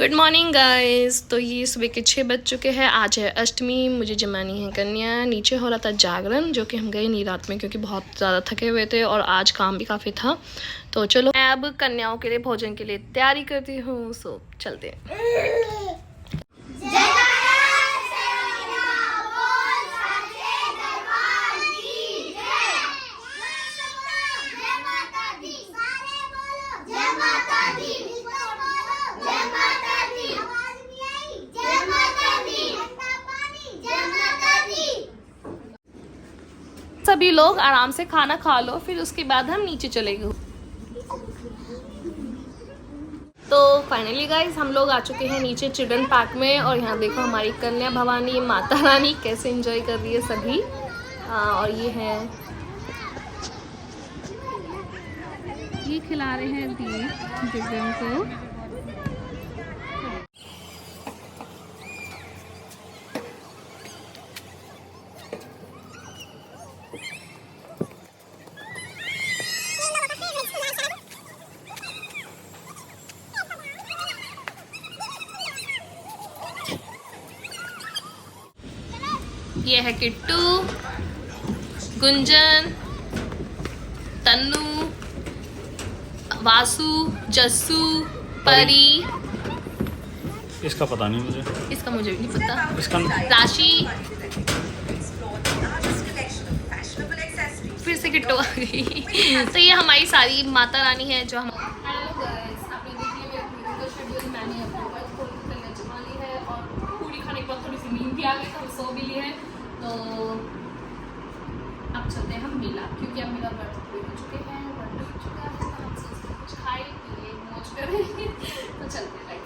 Good morning guys. तो ये सुबह के 6 बज चुके हैं। आज है अष्टमी, मुझे जमानी है कन्या। नीचे हो रहा था जागरण, जो कि हम गए नहीं रात में क्योंकि बहुत ज़्यादा थके हुए थे और आज काम भी काफ़ी था। तो चलो मैं अब कन्याओं के लिए भोजन के लिए तैयारी करती हूँ। सो चलते हैं। सभी लोग आराम से खाना खा लो, फिर उसके बाद हम नीचे चलेंगे। तो फाइनली गाइस हम लोग आ चुके हैं नीचे चिल्ड्रन पार्क में, और यहाँ देखो हमारी कन्या भवानी माता रानी कैसे एंजॉय कर रही है सभी। और ये खिला रहे हैं दिव्यांग को। ये है किट्टू, गुंजन, तन्नू, वासु, जस्सू, परी। इसका पता नहीं मुझे। इसका मुझे भी नहीं पता। इसका राशि। फिर से किट्टू आ गई। तो ये हमारी सारी माता रानी है जो हम। मैंने अपने जमा ली है और पूरी खाने के बाद थोड़ी सी नींद भी आ गई, तो हम सो भी लिए हैं। तो अब चलते हैं हम मेला, क्योंकि अब मेरा व्रत पूरे हो चुके हैं, व्रत हो चुका है, तो हम सोचते हैं कुछ खाए पिए मौज करें। तो चलते हैं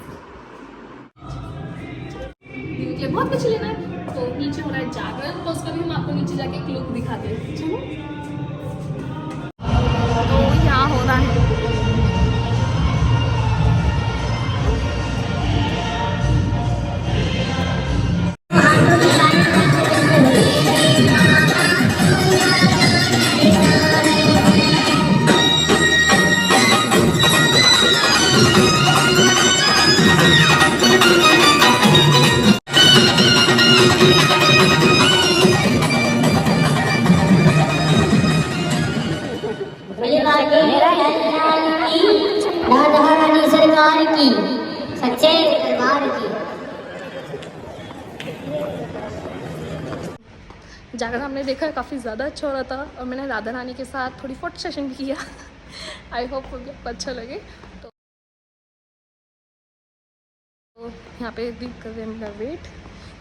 क्योंकि बहुत कुछ लेना है। तो नीचे हो रहा है जागरण, तो उसका भी हम आपको नीचे जाके एक लुक दिखाते हैं। चलो, तो यहाँ हो रहा है सरकार की, सच्चे दरबार की। जाकर हमने देखा काफ़ी ज़्यादा अच्छा हो रहा था, और मैंने राधा रानी के साथ थोड़ी फोटो सेशन भी किया। आई होप आपको अच्छा लगे। तो यहाँ पे भी कर रहे हैं मेरा वेट,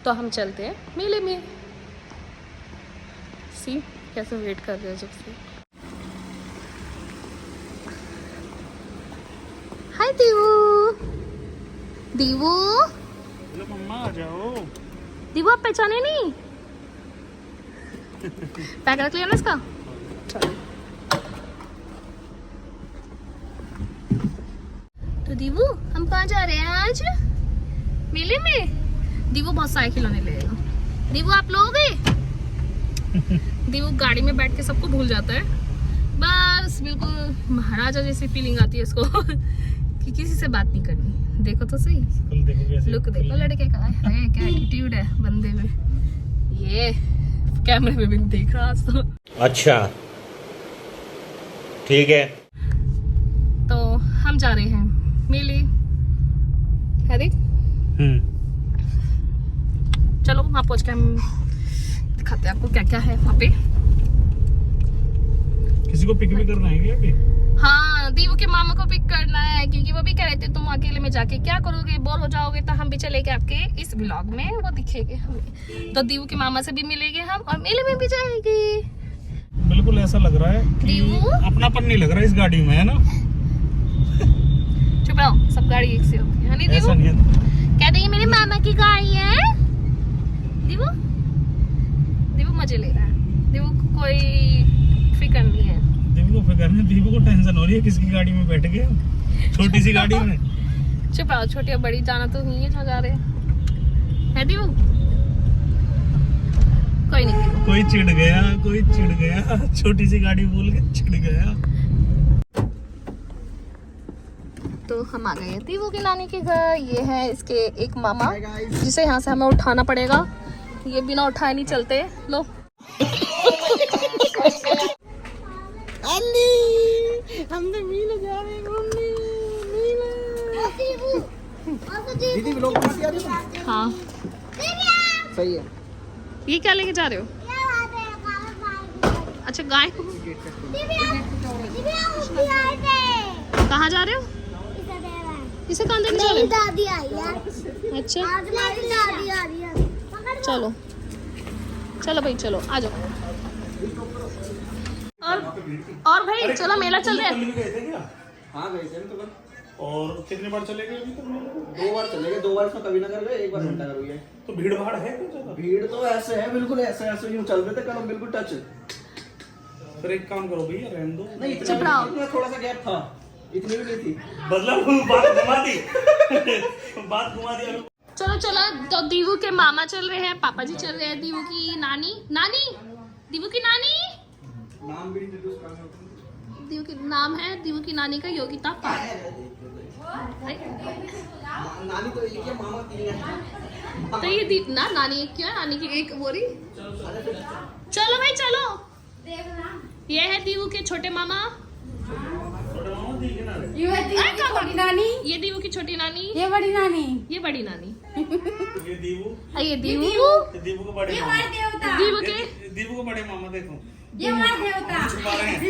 तो हम चलते हैं मेले में। सी कैसे वेट कर रहे हैं जब से। हाय दीवू, दीवू, मम्मा आ जाओ। दीवू आप पहचाने नहीं? पैक रख लिया ना इसका। चलो, तो दीवू हम कहाँ जा रहे हैं आज? मेले में। दीवू बहुत सारे खिलौने लेगा। दीवू आप लोगे? दीवू गाड़ी में बैठ के सबको भूल जाता है, बस बिल्कुल महाराजा जैसी फीलिंग आती है इसको। कि किसी से बात नहीं करनी। देखो तो सही, लुक देखो लड़के का है, क्या एटीट्यूड है बंदे में। ये कैमरे में भी देख रहा आज तो। अच्छा ठीक है। तो हम जा रहे हैं मेले। अरे चलो वहाँ पहुँच के हम दिखाते हैं आपको क्या क्या है वहाँ पे। किसी को पिक भी करना है क्या अभी? हाँ, दीवू के मामा को पिक करना है, क्योंकि वो भी कह रहे थे तुम अकेले में जाके क्या करोगे, बोर हो जाओगे। तो हम भी चलेंगे आपके इस व्लॉग में, वो दिखेंगे हमें। तो दीवू के मामा से भी मिलेंगे हम, और मेले में भी जाएंगे। बिल्कुल ऐसा लग रहा है कि अपनापन नहीं लग रहा है इस गाड़ी में, है ना? चुप रहो, सब गाड़ी एक से होती है नहीं दीवू? ऐसा नहीं है। कह रही है मेरे मामा की गाड़ी है। दीवू दीवू मजे ले रहा है। दीवू को कोई फिक्र नहीं है। दीपू को फिक्र नहीं, दीपू को टेंशन हो रही है किसकी गाड़ी में बैठ गए, छोटी सी गाड़ी में। चुप रहो, छोटी और बड़ी जाना तो नहीं है जहाँ जा रहे हैं दीवू। कोई नहीं, कोई चिढ़ गया, छोटी सी गाड़ी बोल के चिढ़ गया। तो हम आ गए हैं दीवू की नानी के घर। ये है इसके एक मामा जिसे यहाँ से हमें उठाना पड़ेगा, ये बिना उठाए नहीं चलते। लो हमने मीले जा रहे हैं घूमने। दीदी व्लॉग बना दिया तुमने? हाँ सही है। ये क्या लेके जा रहे हो? अच्छा गाय को कहाँ जा रहे हो? इसे कहाँ देने जा रहे हो? दादी आई है। अच्छा आज मेरी दादी आ रही है। चलो चलो भाई चलो आ जाओ। और भाई चलो मेला चल रहा है। कल भी गए थे क्या? हाँ गए थे तो कल। और कितने बार चले गए अभी तक मेले को? 2 बार चले गए, 2 बार इसमें कभी नगर गए, 1 बार घंटा कर गए। तो भीड़ भाड़ है कुछ ज्यादा? भीड़ तो ऐसे है, बिल्कुल ऐसे ऐसे यूं चल रहे थे कल हम बिल्कुल टच। फिर एक काम करो भैया, रहने दो। नहीं चुप रहो। इतना थोड़ा सा गैप था, इतनी भी नहीं थी। मतलब बात घुमा दी बात घुमा दी। चलो चलो तो दीवू के मामा चल रहे हैं, पापा जी चल रहे हैं, दीवू की नानी दीवू की नानी नाम भी इंट्रोड्यूस करना। दीवू की नाम है दीवू की नानी का योगिता पाल। नानी तो एक है, मामा 3 है। तो ये नानी एक क्यों है? नानी की एक बोरी। चलो भाई चलो। ये है दीवू के छोटे मामा, ये है दीवू की छोटी नानी, ये दीवू की छोटी नानी, ये बड़ी नानी, ये बड़ी नानी, ये दीवू, ये दीवू, ये दीवू को बड़े ये मामा, हमारे देवता, दीवू के दीवू को बड़े मामा देखो। ये हमारे देवता। छुपा रहे हैं।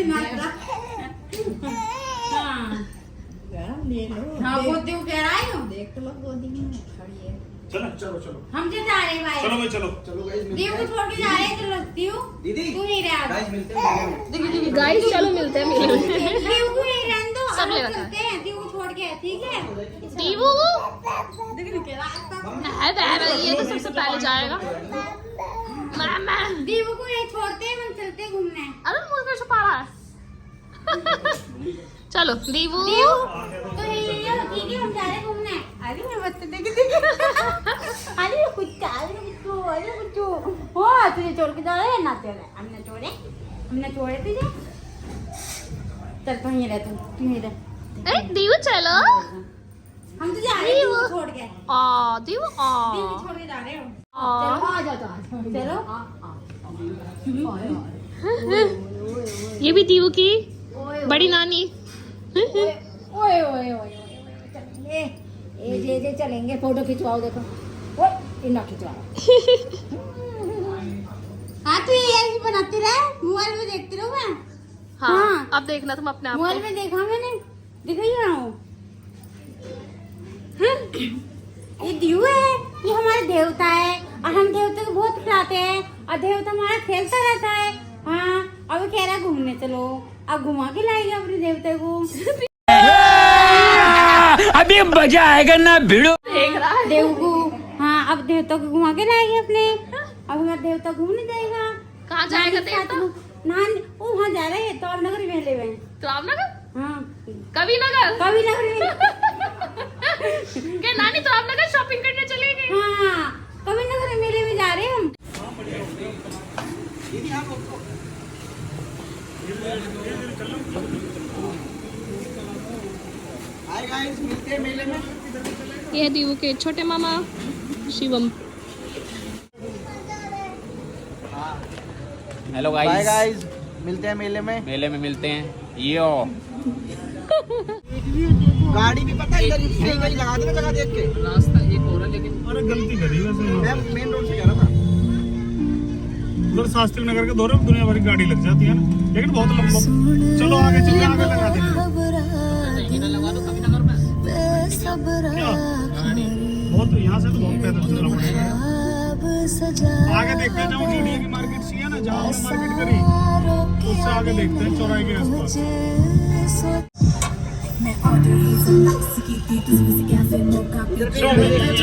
हाँ वो दीवू कह रहा है, देख तो लो गोदी में खड़ी है। चलो चलो चलो हम जो जा रहे हैं भाई, चलो भाई चलो। चलो गाइस दीवू को छोड़ के जा रहे हैं। चलो दीवू दीदी तू नहीं रहा। गाइस मिलते हैं। गाइस चलो मिलते हैं मेले में। दीवू को नहीं रहने दो, सब हम ले लोग रखा है। चलते हैं। दीवू को छोड़ के, ठीक है? दीवू देख नहीं कह रहा ये तो सबसे पहले जाएगा। मामा दीवू को नहीं छोड़ते, हम चलते घूमने। अरे मुझे पे छुपा रहा है। चलो दीवू तो ये ठीक है, हम जा रहे हैं घूमने। अरे मैं बच्चे देख अरे कुछ अरे कुछ हो तुझे छोड़ के जा रहे हैं ना? तेरे हमने छोड़े तुझे। चल तू यहीं रह, तू यहीं रह। दीवू चलो। हम तो जा रहे हैं दीवू छोड़ के। दीवू दीवू छोड़ के जा रहे हो। चलो आ जाओ, चलो। ये भी दीवू की बड़ी नानी। ओए ओए ओए चलेंगे, ये चलेंगे। फोटो खिंचवाओ, देखो ओए इना खिंचवाओ। हाँ तू ये ऐसे बनाती रहे, मोबाइल में देखती रहूं मैं। हाँ अब देखना तुम अपने आप मोबाइल को। में देखा मैंने, दिखा ही रहा हूँ। ये दीवू है, ये हमारे देवता है और हम देवता को बहुत खिलाते हैं और देवता हमारा खेलता रहता है। हाँ अब कह रहा है घूमने चलो, अब घुमा के लाएगा अपने देवता को। अभी मजा आएगा ना भिड़ो। देख रहा है देव को। हाँ अब देवता को घुमा के लाएंगे अपने। अब हमारा देवता घूमने जाएगा। कहाँ जाएगा देवता? नान वो वहाँ जा रहे हैं तो नगर मेले में। तो रामनगर, हाँ कभी नगर, कभी नगर में। क्या नानी तो रामनगर शॉपिंग करने चलेगी? हाँ कभी नगर मेले में जा रहे हैं हम। हाय गाइस मिलते हैं मेले में। ये है दीवू के छोटे मामा Shivam. Hello bye guys, guys मिलते हैं मेले में। मेले में मिलते हैं। यो गाड़ी भी पता है इधर सही कहीं लगा देना जगह देख के। रास्ता एक और है लेकिन अरे गलती करी वैसे। मैं मेन रोड से कह रहा था। उधर शास्त्री नगर के दौरे में दुनिया भर की गाड़ी लग जाती है ना, लेकिन बहुत लंबा। चलो आगे चलते, आगे लगा देंगे। लगा दो कभी नगर में। क्या बहुत यहाँ से तो बहुत पैदल चलना पड़ेगा। आगे देखते हैं जहाँ डीडी की मार्केट सी है ना, जहाँ हमने मार्केट करी उससे आगे देखते हैं चौराहे के आसपास।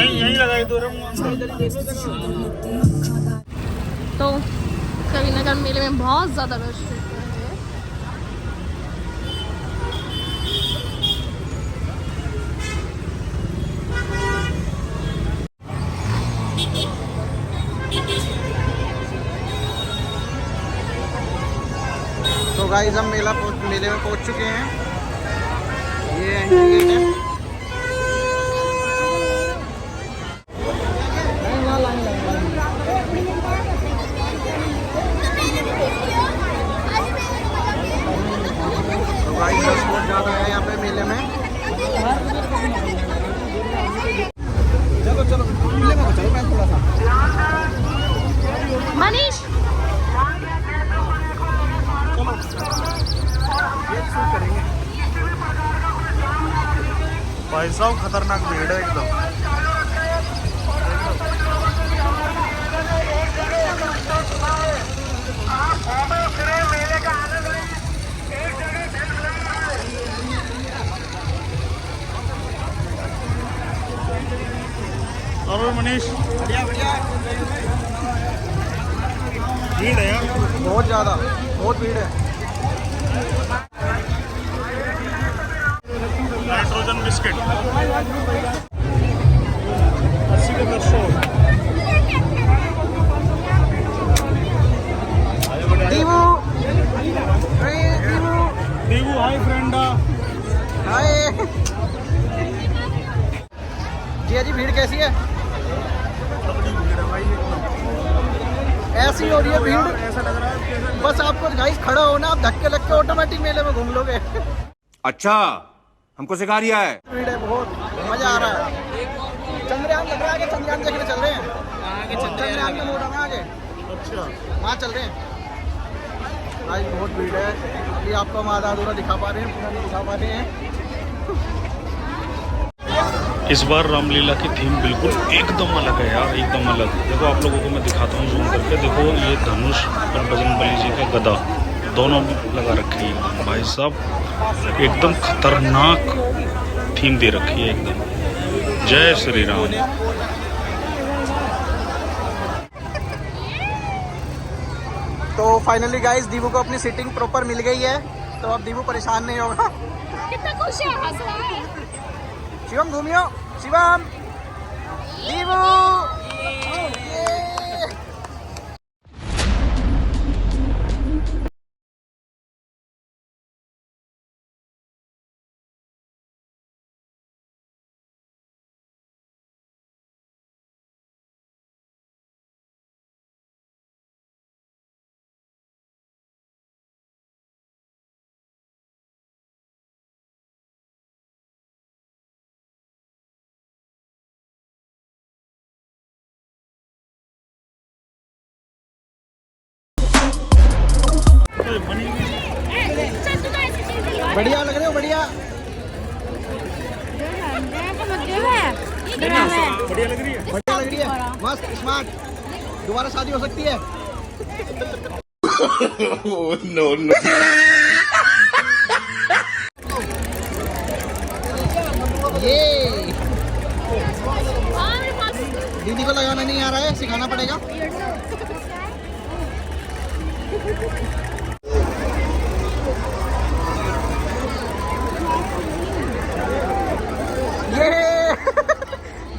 यहीं लगाई दो तो कभी नगर मेले में बहुत ज्यादा रश है। तो गाइस हम मेले में पहुंच चुके हैं। ये एंट्री गेट है। भाई साहब खतरनाक भीड़ है एकदम। और मनीष बढ़िया बढ़िया। भीड़ है यार, बहुत ज्यादा, बहुत भीड़ है। नाइट्रोजन बिस्किट 80 के 10 दीवू, अरे दीवू, दीवू हाय फ्रेंडा। हाय। जी भीड़ कैसी है? तगड़ी भीड़ है भाई एकदम। ऐसी हो रही है भीड़, ऐसा लग रहा है कि बस आपको गाइस खड़ा होना, आप धक्के लग के ऑटोमेटिक मेले में घूम लोगे। अच्छा, हमको सिखा रिया है। भीड़ है बहुत, मजा आ रहा है। चंद्रयान लग रहा है कि चंद्रयान देखने चल रहे हैं। चंद्रयान का मोड़ है आगे, अच्छा वहाँ चल रहे हैं। आज बहुत भीड़ है, ये आपको हम आधा अधूरा दिखा पा रहे हैं, पूरा नहीं दिखा पा रहे हैं। इस बार रामलीला की थीम बिल्कुल एकदम अलग है यार, एकदम अलग। देखो आप लोगों को मैं दिखाता हूँ जूम करके। देखो ये धनुष और बजरंगबली जी का गदा दोनों लगा रखी है भाई साहब, एकदम खतरनाक थीम दे रखी है एकदम। जय श्री राम। तो फाइनली गाइस दीवू को अपनी सीटिंग प्रॉपर मिल गई है, तो अब दीवू परेशान नहीं होगा। कितना खुश है, हंस रहा है। शिवम घूमियो, शिवम, दीवू। ये। बढ़िया लग रहे हो, बढ़िया। बढ़िया लग रही है। बढ़िया लग रही है, मस्त स्मार्ट। दोबारा शादी हो सकती है। No no. ये दीदी को लगाना नहीं आ रहा है, सिखाना पड़ेगा। ये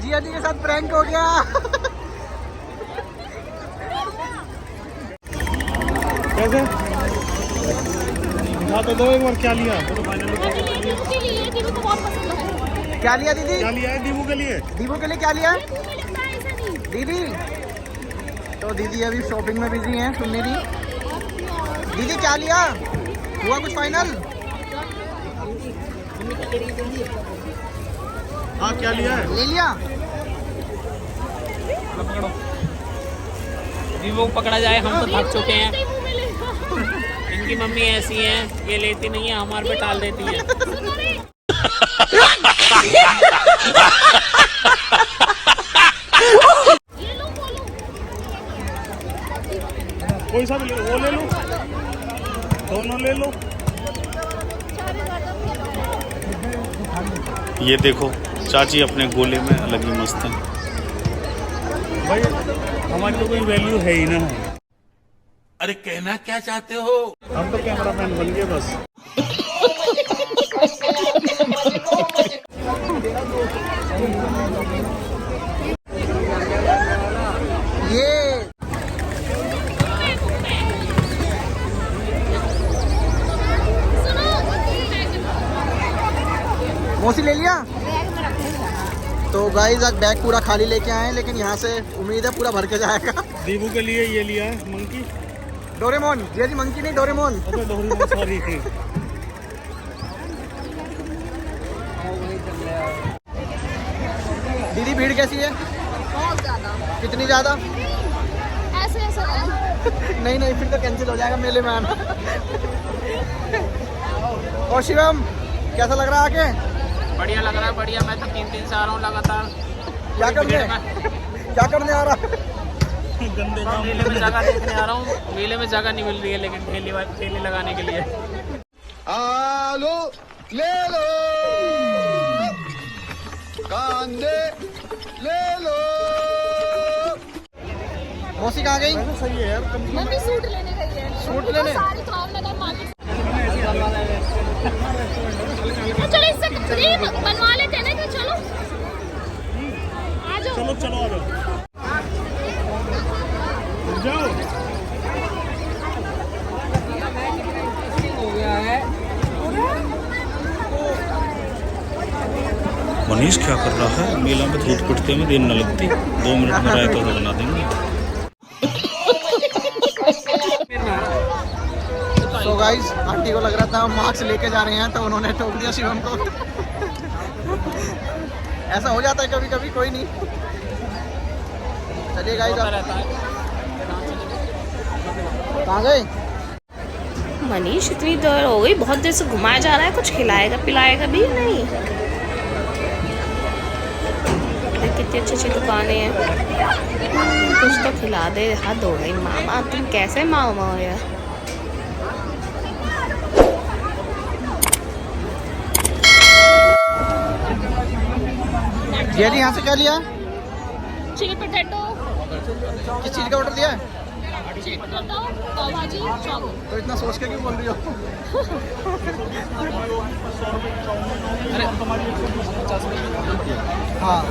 जिया जी के साथ प्रैंक हो गया। कैसे दिखा तो दो एक बार क्या लिया तो फाइनली। दीवू को बहुत पसंद है। क्या लिया दीदी? क्या लिया है दीवू के लिए? दीवू के लिए क्या लिया दीदी? तो दीदी अभी शॉपिंग में बिजी हैं, सुनने दी। दीदी क्या लिया, हुआ कुछ फाइनल? हाँ क्या लिया है? ले लिया। दीवू को पकड़ा जाए, हम तो थक चुके हैं। इनकी मम्मी ऐसी है, ये लेती नहीं है, हमारे पे टाल देती है। कोई सा भी ले लो, वो ले लो, दोनों ले लो। ये देखो चाची अपने गोले में अलग ही मस्त है भाई, हमारी तो कोई वैल्यू है ही ना। अरे कहना क्या चाहते हो? हम तो कैमरा मैन बन गए बस। ये मौसी ले लिया। तो गाइस आज बैग पूरा खाली लेके आए हैं, लेकिन यहाँ से उम्मीद है पूरा भर के जाएगा। दीवू के लिए ये लिया है मंकी, डोरेमोन। जी जी मंकी नहीं, डोरेमोन। अच्छा डोरेमोन, सॉरी। दीदी भीड़ कैसी है? बहुत ज्यादा, कितनी ज्यादा? ऐसे ऐसे नहीं नहीं, फिर तो कैंसिल हो जाएगा मेले में आना। और शिवम कैसा लग रहा है आके? बढ़िया लग रहा है। है बढ़िया। मैं तो 3 से आ रहा हूँ लगातार। क्या करने आ रहा है? गंदे काम। मेले में जगह देखने आ रहा हूँ। मेले में जगह नहीं मिल रही है लेकिन ठेली लगाने के लिए। आलू ले लो, कांदे ले लो। मौसी कहाँ गई? सही है यार। मम्मी सूट लेने गई है। सूट लेने? सारी काम लगा मार्केट। चलो इससे बनवा लेते हैं ना। तो चलो आ जाओ। चलो चलो आ जाओ। जाओ। मनीष क्या कर रहा है? मेला में धूप पिटते में देर न लगती, 2 मिनट में रायता तो बना देंगे। तो गाइस आंटी को लग रहा था हम मार्क्स लेके जा रहे हैं तो उन्होंने ठोक दिया शिवम को। ऐसा हो जाता है कभी कभी, कोई नहीं। चलिए गाइस कहाँ गए? मनीष इतनी देर हो गई, बहुत देर से घुमाया जा रहा है, कुछ खिलाएगा पिलाएगा भी नहीं। कितनी अच्छी अच्छी दुकानें हैं, कुछ तो खिला दे। हद हो गई मामा, तुम कैसे मामा हो यार। जी यहाँ से क्या लिया? Chilli potato. किस चीज़ का ऑर्डर दिया है? चिली पोटैटो, पाव भाजी, चावल। तो इतना सोच के क्यों बोल रही हो? हाँ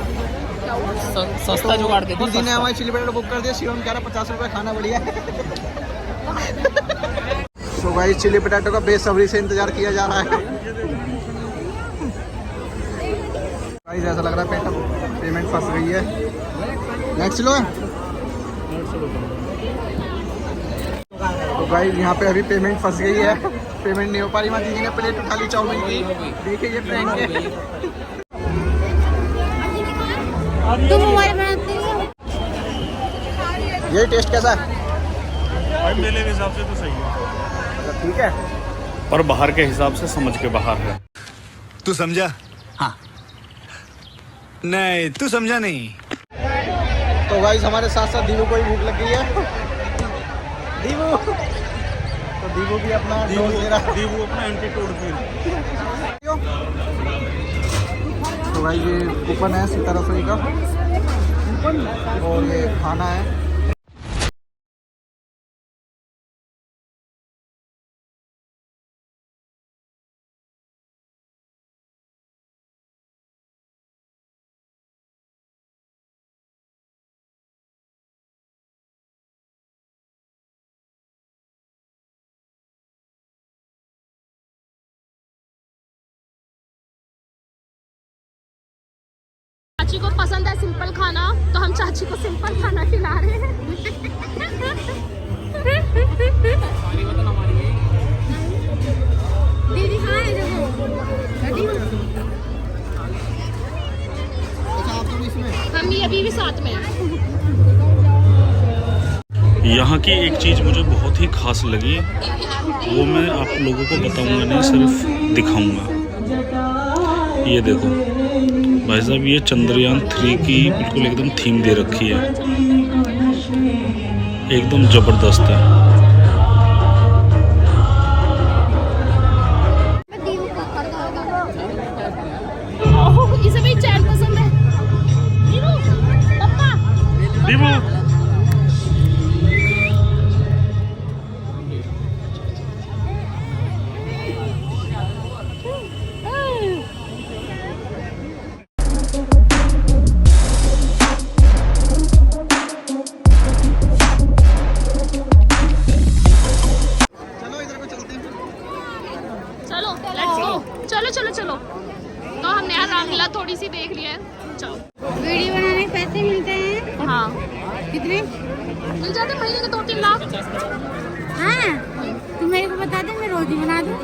सस्ता जुगाड़ दे। दीदी ने हमारी चिली पोटैटो बुक कर दिया। शिवम कह रहा 50 रुपये खाना बढ़िया है। तो भाई चिली पोटैटो का बेसब्री से इंतजार किया जा रहा है। भाई ऐसा लग रहा है पेमेंट फंस गई है। नेक्स्ट लो। तो भाई यहाँ पे अभी पेमेंट फंस गई है, पेमेंट नहीं हो पा रही। वहाँ दीदी ने प्लेट उठा ली चाउमीन की। देखिए ये प्रैंक है। तुम हमारे बनाते हो। ये टेस्ट कैसा है? भाई मेले के हिसाब से तो सही है। अच्छा ठीक है, पर बाहर के हिसाब से समझ के बाहर है। तू समझा? हाँ। नहीं तू समझा नहीं। तो गाइस हमारे साथ साथ दीवू को भी भूख लग गई है। दीवू तो दीवू भी अपना डोज ले रहा है। दीवू अपना एंटीटोड पी। तो भाई ये कूपन है सीता रसोई का और ये खाना है। चाची को पसंद है सिंपल खाना, तो हम चाची को सिंपल खाना खिला रहे हैं। दीदी कहाँ है? हम ये अभी भी साथ में हैं। यहाँ की एक चीज़ मुझे बहुत ही खास लगी, वो मैं आप लोगों को बताऊंगा नहीं, सिर्फ दिखाऊंगा। ये देखो भाई साहब, ये चंद्रयान 3 की बिल्कुल एकदम थीम दे रखी है, एकदम ज़बरदस्त है। इसे भी चैन पसंद है। दीवू, पप्पा, दीवू चलो। तो हमने यहाँ रामलीला थोड़ी सी देख लिया है। चलो। वीडियो बनाने के पैसे मिलते हैं? हाँ कितने मिल जाते महीने के 2-3 लाख। हाँ तुम मेरे को बता दे, मैं रोज ही बना दूँ।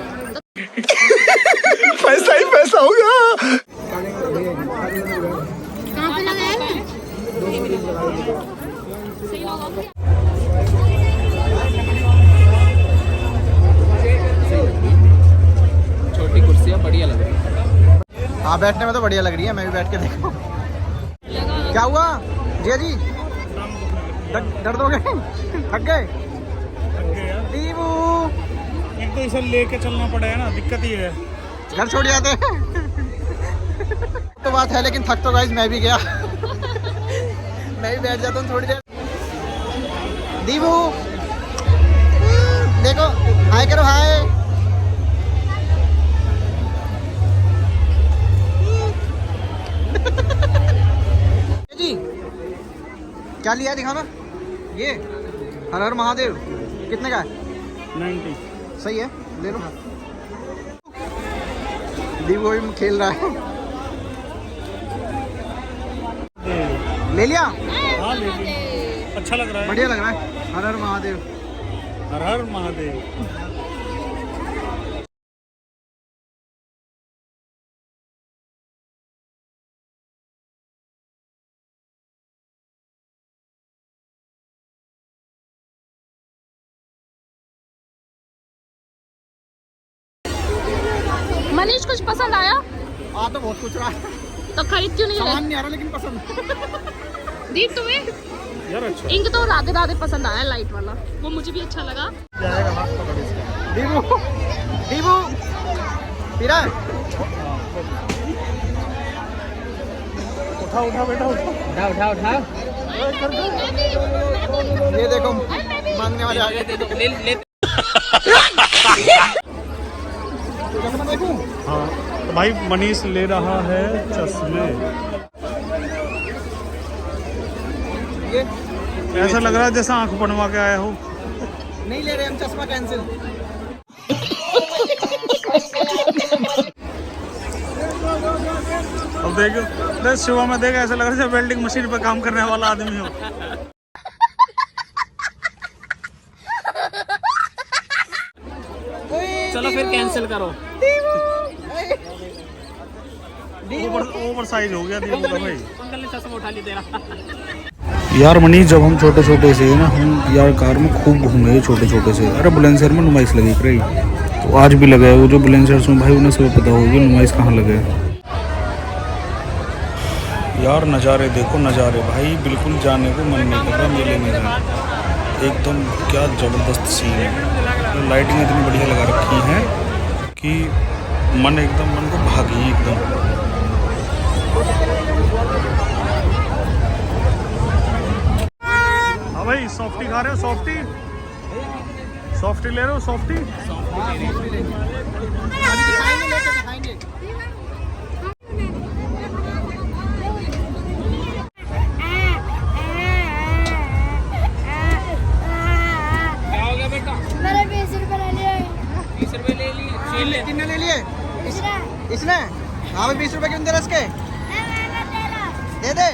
पैसा ही पैसा होगा। कहाँ पे लगा है? सही लगा। छोटी कुर्सियाँ बढ़िया लग रही है। हाँ बैठने में तो बढ़िया लग रही है, मैं भी बैठ के देखो। क्या हुआ जिया जी, दर्द हो गए, थक गए? दीबू एक तो इसे लेके चलना पड़ेगा ना, दिक्कत ही है। घर छोड़ जाते हैं तो बात है, लेकिन थक तो गाइस मैं भी गया। मैं भी बैठ जाता हूँ थोड़ी देर। दीबू देखो, हाय करो, हाय। जी क्या लिया दिखाओ ना, ये हर हर महादेव कितने का है? 90। सही है, ले लो। दीबू भी खेल रहा है, ले लिया। हाँ ले ली, अच्छा लग रहा है, बढ़िया लग रहा है। हर हर महादेव, हर हर महादेव। मनीष कुछ पसंद आया? आ तो बहुत कुछ रहा है, तो खरीद क्यों नहीं सामान रहे? नहीं आ रहा लेकिन पसंद। दीप तुम्हें? यार अच्छा इंक तो राधे राधे पसंद आया, लाइट वाला, वो मुझे भी अच्छा लगा। जाएगा, हाथ पकड़ इसका। दीबू दीबू पी रहा है? उठा उठा बेटा उठा। उठा उठा उठा। ये देखो मांगने वाले आ गए। ले ले। हाँ तो भाई मनीष ले रहा है चश्मे। ये ऐसा लग रहा है जैसा आंख बनवा के आया हो। नहीं ले रहे हम, चश्मा कैंसिल। अब देखो, देख सुबह में देख, ऐसा लग रहा है जैसे वेल्डिंग मशीन पे काम करने वाला आदमी हो। चलो फिर कैंसिल करो। ओवर साइज हो गया दीपू का भाई। अंकल ने चश्मा उठा लिया तेरा। यार मनीष, जब हम छोटे छोटे से ना, हम यार कार में खूब घूमे छोटे छोटे से। अरे बुलंदशहर में नुमाइश लगी रही, तो आज भी लगा है वो जो बुलंदशहर में, भाई उन्हें सब पता होगी नुमाइश कहाँ लगे। यार नज़ारे देखो, नज़ारे भाई, बिल्कुल जाने को मन नहीं कर रहा मेले में। एकदम क्या ज़बरदस्त सीन है, लाइटिंग इतनी बढ़िया लगा रखी है कि मन को भागी एकदम। हाँ भाई, सॉफ्टी खा रहे हो? सॉफ्टी सॉफ्टी ले रहे हो? सॉफ्टी क्या हो गया बेटा? मेरे 20 रुपए ले लिए। 20 रुपए ले लिए। छीन ले। कितने ले लिए? इसने? हाँ भाई 20 रुपए क्यों दे रहा इसके? दे दे।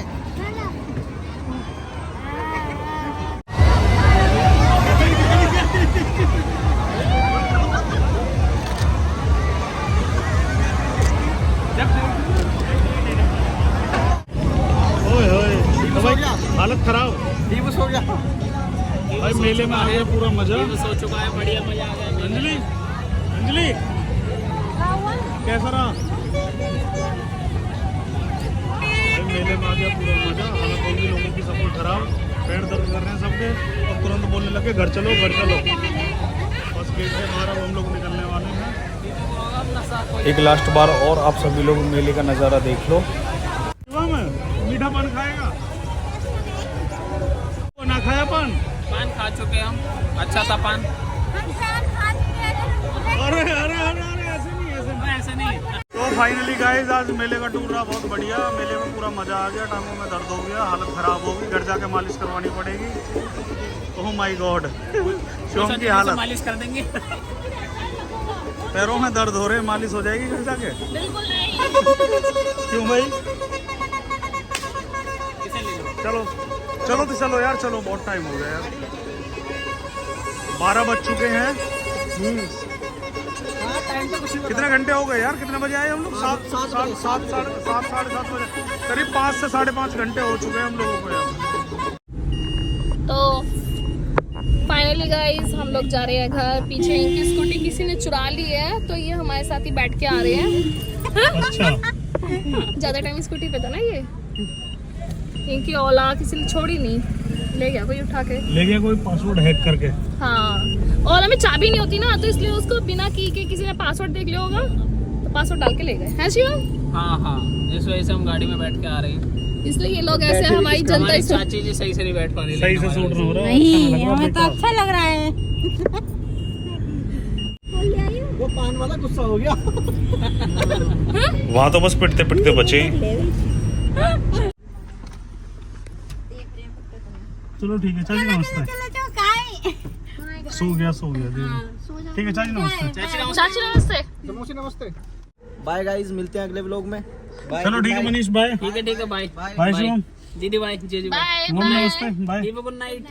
ओए ओए, तो भाई हालत खराब। दीबू सो गया। भाई मेले में आ गया पूरा मजा। ये तो सो चुका है, बढ़िया मजा आ गया। अंजलि, अंजलि कैसा रहा? भाई मेले में आ गया पूरा मजा। हालत होगी लोगों की सबको खराब, पैर दर्द कर रहे हैं सबके। अब तुरंत बोलने लगे घर चलो घर चलो। बस गेट से बाहर अब हम लोग निकलने वाले हैं। एक लास्ट बार और आप सभी लोग मेले का नज़ारा देख लो। मीठा पान खाएगा? वो ना खाया पान? पान खा चुके हम, अच्छा था पान। अरे अरे अरे अरे, ऐसे नहीं, ऐसे नहीं। ऐसा नहीं। तो फाइनली गाइस, आज मेले का टूर रहा बहुत बढ़िया। मेले में पूरा मजा आ गया, टांगों में दर्द हो गया, हालत खराब होगी, घर जाके मालिश करवानी पड़ेगी। ओह माय गॉड, शिवम की हालत। मालिश कर देंगे। पैरों में दर्द हो रहे, मालिश हो जाएगी घर जाके? बिल्कुल नहीं। क्यों भाई? इसे ले लो। चलो चलो तो चलो यार, चलो बहुत टाइम हो गया यार, 12 बज चुके हैं। कितने घंटे हो गए यार? कितने बजे आए हम लोग? 7 साढ़े 7 बजे, करीब 5 से 5.5 घंटे हो चुके हैं हम लोगों को यार। तो फाइनली गाइस हम लोग जा रहे हैं घर। पीछे इनकी स्कूटी किसी ने चुरा ली है, तो ये हमारे साथ ही बैठ के आ रहे हैं। अच्छा ज्यादा टाइम स्कूटी पे था ना ये, इनकी औला किसी ने छोड़ी नहीं, ले गया कोई उठा के। ले गया कोई पासवर्ड हैक करके। हाँ, औला में चाबी नहीं होती ना, तो इसलिए उसको बिना की के किसी ने पासवर्ड देख लिया होगा, तो पासवर्ड डाल के ले गए हैं शिवम। हाँ हाँ, इस वजह से हम गाड़ी में बैठ के आ रहे हैं। इसलिए ये लोग ऐसे हमारी जनता हमारी चाची जी सही से नहीं बैठ पा रही। सही से सूट नहीं हो रहा। नहीं हमें तो अच्छा लग रहा है। वो पान वाला गुस्सा हो गया। वहाँ तो बस पिटते पिटते बचे। चलो ठीक है चाची नमस्ते। सो गया ठीक है चाची नमस्ते। चाची नमस्ते। नमस्ते नमस्ते। बाय गाइस, मिलते हैं अगले व्लॉग में। बाय। चलो ठीक है मनीष बाय। ठीक है बाय। बाय शिवम। दीदी बाय, जीजू बाय नमस्ते bye. Deepu good night.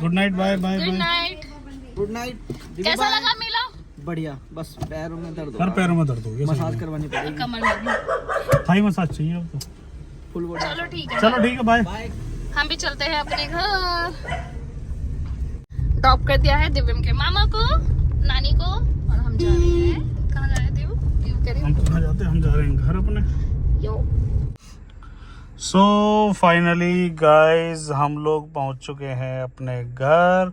Good night bye bye good bye. Night. Good night. कैसा लगा मेला? बढ़िया, बस पैरों में दर्द हो हर रहा है। पैरों में दर्द हो गया। मसाज करवानी पड़ेगी। कमर में भी। थाई मसाज चाहिए अब तो। Full body. चलो ठीक है, चलो ठीक है बाय। बाय। हम भी चलते हैं अपने घर। ड्रॉप कर दिया है दिव्यम के मामा को, नानी को, और हम जा रहे हैं। कहाँ जा रहे हैं दिव्यू? दिव्यू कह रही हम कहाँ जाते हैं? हम जा रहे हैं घर अपने। यो। सो फाइनली गाइस हम लोग पहुंच चुके हैं अपने घर।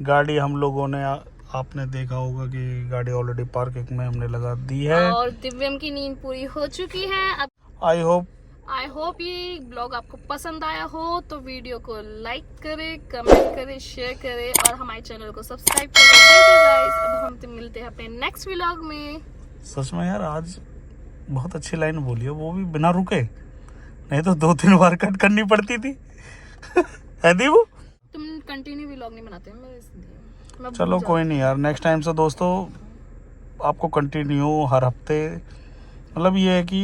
गाड़ी हम लोगों ने आपने देखा होगा कि गाड़ी ऑलरेडी पार्किंग में हमने लगा दी है। और दिव्यम की नींद पूरी हो चुकी है। अब आई होप ये ब्लॉग आपको पसंद आया हो तो वीडियो को लाइक करें, कमेंट करें, शेयर करें और हमारे चैनल को सब्सक्राइब करें। Thank you guys. अब हम तो मिलते हैं अपने नेक्स्ट व्लॉग में। सच में यार आज बहुत अच्छी लाइन बोली है, वो भी बिना रुके, नहीं तो 2-3 बार कट करनी पड़ती थी। है दीपू? तुम कंटिन्यू व्लॉग नहीं बनाते हैं, मैं इसलिए मैं भूल चलो जाती कोई नहीं यार, नेक्स्ट टाइम से दोस्तों आपको कंटिन्यू हर हफ्ते, मतलब ये है कि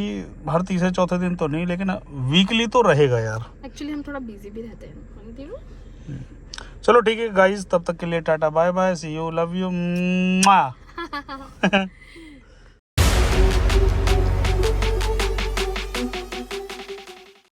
हर तीसरे चौथे दिन तो नहीं, लेकिन वीकली तो रहेगा यार। हूँ। एक्चुअली हम थोड़ा बिजी भी रहते हैं दिव्यू। चलो ठीक है गाइस, तब तक के लिए tata bye bye, see you, love you.